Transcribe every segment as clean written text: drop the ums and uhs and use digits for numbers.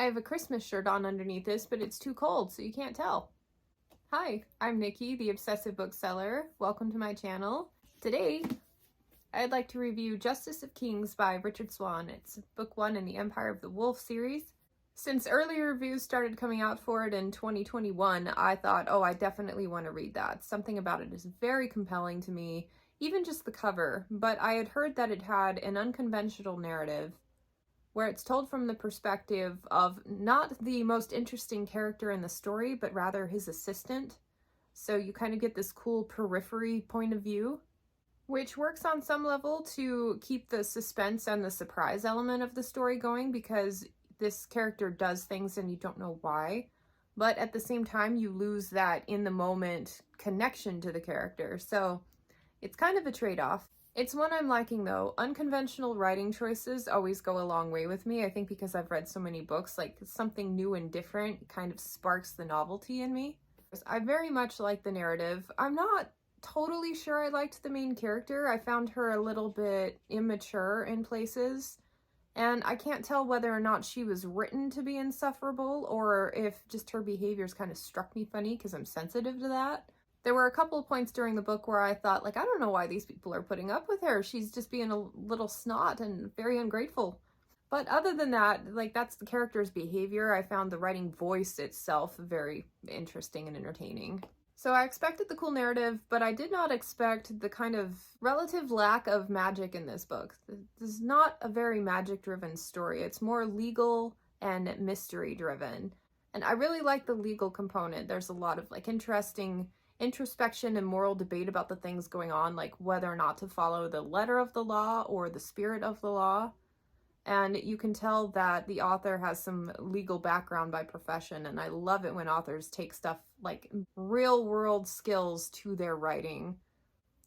I have a Christmas shirt on underneath this, but it's too cold, so you can't tell. Hi, I'm Nikki, the Obsessive Bookseller. Welcome to my channel. Today, I'd like to review Justice of Kings by Richard Swan. It's book 1 in the Empire of the Wolf series. Since earlier reviews started coming out for it in 2021, I thought, oh, I definitely want to read that. Something about it is very compelling to me, even just the cover, but I had heard that it had an unconventional narrative where it's told from the perspective of not the most interesting character in the story, but rather his assistant. So you kind of get this cool periphery point of view, which works on some level to keep the suspense and the surprise element of the story going, because this character does things and you don't know why. But at the same time, you lose that in the moment connection to the character. So it's kind of a trade-off. It's one I'm liking though. Unconventional writing choices always go a long way with me. I think because I've read so many books, like something new and different kind of sparks the novelty in me. I very much like the narrative. I'm not totally sure I liked the main character. I found her a little bit immature in places, and I can't tell whether or not she was written to be insufferable or if just her behaviors kind of struck me funny because I'm sensitive to that. There were a couple of points during the book where I thought, like, I don't know why these people are putting up with her. She's just being a little snot and very ungrateful. But other than that, like, that's the character's behavior. I found the writing voice itself very interesting and entertaining. So I expected the cool narrative, but I did not expect the kind of relative lack of magic in this book. This is not a very magic-driven story. It's more legal and mystery-driven. And I really like the legal component. There's a lot of, like, interesting introspection and moral debate about the things going on, like whether or not to follow the letter of the law or the spirit of the law. And you can tell that the author has some legal background by profession, and I love it when authors take stuff like real world skills to their writing,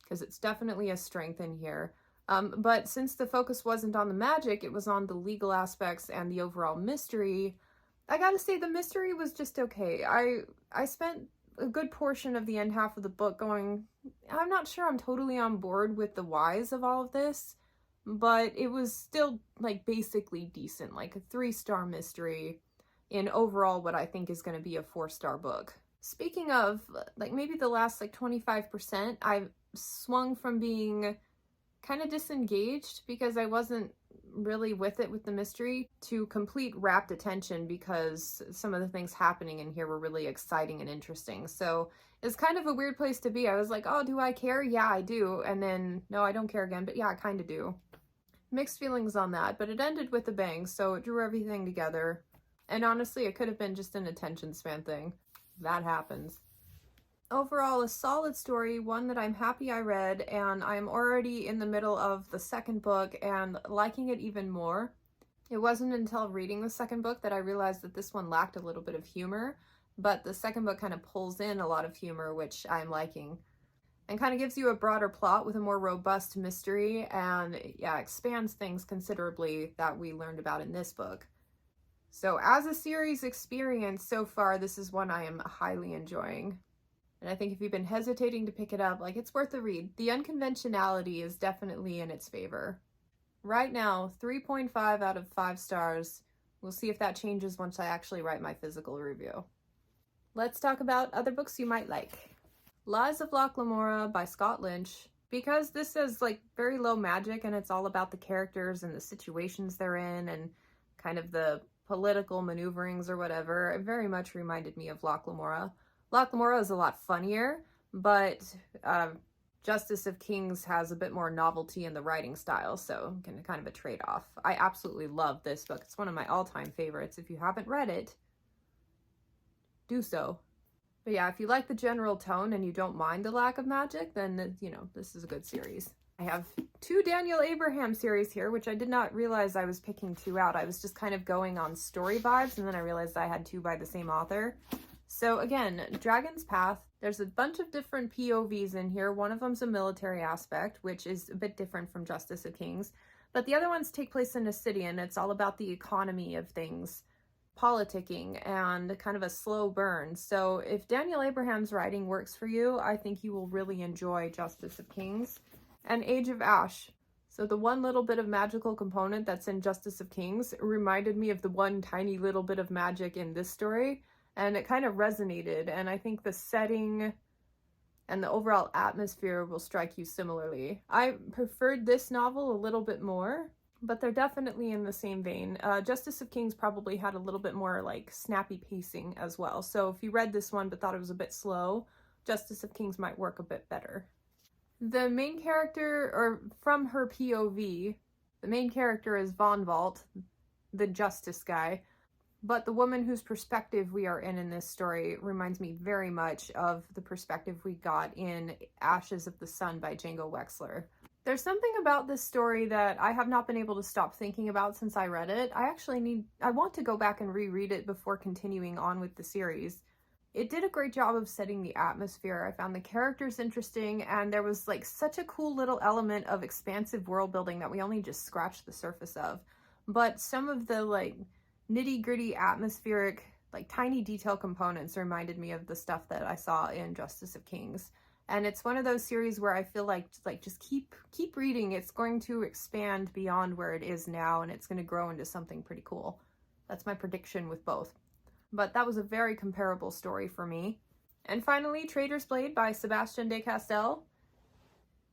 because it's definitely a strength in here. But since the focus wasn't on the magic, it was on the legal aspects and the overall mystery, I gotta say the mystery was just okay. I spent a good portion of the end half of the book going, I'm not sure I'm totally on board with the whys of all of this, but it was still like basically decent, like a 3-star mystery in overall what I think is going to be a 4-star book. Speaking of, like, maybe the last like 25%, I swung from being kind of disengaged because I wasn't really with it with the mystery to complete rapt attention because some of the things happening in here were really exciting and interesting. So it's kind of a weird place to be. I was like, oh, do I care? Yeah, I do. And then, no, I don't care again, but yeah, I kind of do. Mixed feelings on that, but it ended with a bang, so it drew everything together. And honestly, it could have been just an attention span thing. That happens. Overall, a solid story, one that I'm happy I read, and I'm already in the middle of the second book and liking it even more. It wasn't until reading the second book that I realized that this one lacked a little bit of humor, but the second book kind of pulls in a lot of humor, which I'm liking, and kind of gives you a broader plot with a more robust mystery, and yeah, expands things considerably that we learned about in this book. So as a series experience so far, this is one I am highly enjoying. And I think if you've been hesitating to pick it up, like, it's worth a read. The unconventionality is definitely in its favor. Right now, 3.5 out of 5 stars. We'll see if that changes once I actually write my physical review. Let's talk about other books you might like. Lies of Locke Lamora by Scott Lynch. Because this is like very low magic and it's all about the characters and the situations they're in and kind of the political maneuverings or whatever, it very much reminded me of Locke Lamora. Locke Lamora is a lot funnier, but Justice of Kings has a bit more novelty in the writing style, so kind of a trade-off. I absolutely love this book. It's one of my all-time favorites. If you haven't read it, do so. But yeah, if you like the general tone and you don't mind the lack of magic, then, you know, this is a good series. I have 2 Daniel Abraham series here, which I did not realize I was picking 2 out. I was just kind of going on story vibes, and then I realized I had 2 by the same author. So again, Dragon's Path, there's a bunch of different POVs in here. One of them's a military aspect, which is a bit different from Justice of Kings, but the other ones take place in a city, and it's all about the economy of things, politicking, and kind of a slow burn. So if Daniel Abraham's writing works for you, I think you will really enjoy Justice of Kings. And Age of Ash. So the one little bit of magical component that's in Justice of Kings reminded me of the one tiny little bit of magic in this story, and it kind of resonated, and I think the setting and the overall atmosphere will strike you similarly. I preferred this novel a little bit more, but they're definitely in the same vein. Justice of Kings probably had a little bit more like snappy pacing as well. So if you read this one but thought it was a bit slow, Justice of Kings might work a bit better. The main character, or from her POV, the main character is Von Vault, the justice guy, but the woman whose perspective we are in this story reminds me very much of the perspective we got in Ashes of the Sun by Django Wexler. There's something about this story that I have not been able to stop thinking about since I read it. I want to go back and reread it before continuing on with the series. It did a great job of setting the atmosphere. I found the characters interesting, and there was like such a cool little element of expansive world building that we only just scratched the surface of. But some of the like nitty-gritty atmospheric, like tiny detail components reminded me of the stuff that I saw in Justice of Kings. And it's one of those series where I feel like just keep reading. It's going to expand beyond where it is now, and it's going to grow into something pretty cool. That's my prediction with both. But that was a very comparable story for me. And finally, Traitor's Blade by Sebastian de Castell.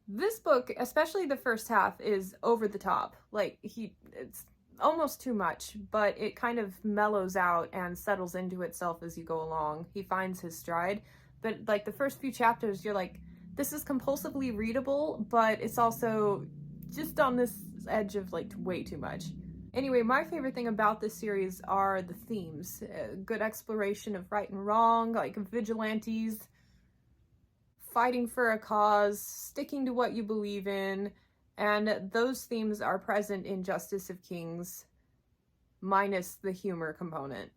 This book, especially the first half, is over the top. Like, it's almost too much, but it kind of mellows out and settles into itself as you go along. He finds his stride. But like the first few chapters, you're like, this is compulsively readable, but it's also just on this edge of like way too much. Anyway, my favorite thing about this series are the themes. Good exploration of right and wrong, like vigilantes, fighting for a cause, sticking to what you believe in, and those themes are present in Justice of Kings, minus the humor component.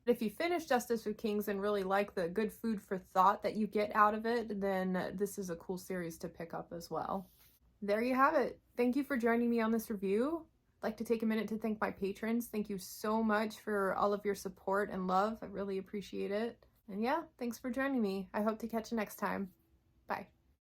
If you finish Justice of Kings and really like the good food for thought that you get out of it, then this is a cool series to pick up as well. There you have it. Thank you for joining me on this review. I'd like to take a minute to thank my patrons. Thank you so much for all of your support and love. I really appreciate it. And yeah, thanks for joining me. I hope to catch you next time. Bye.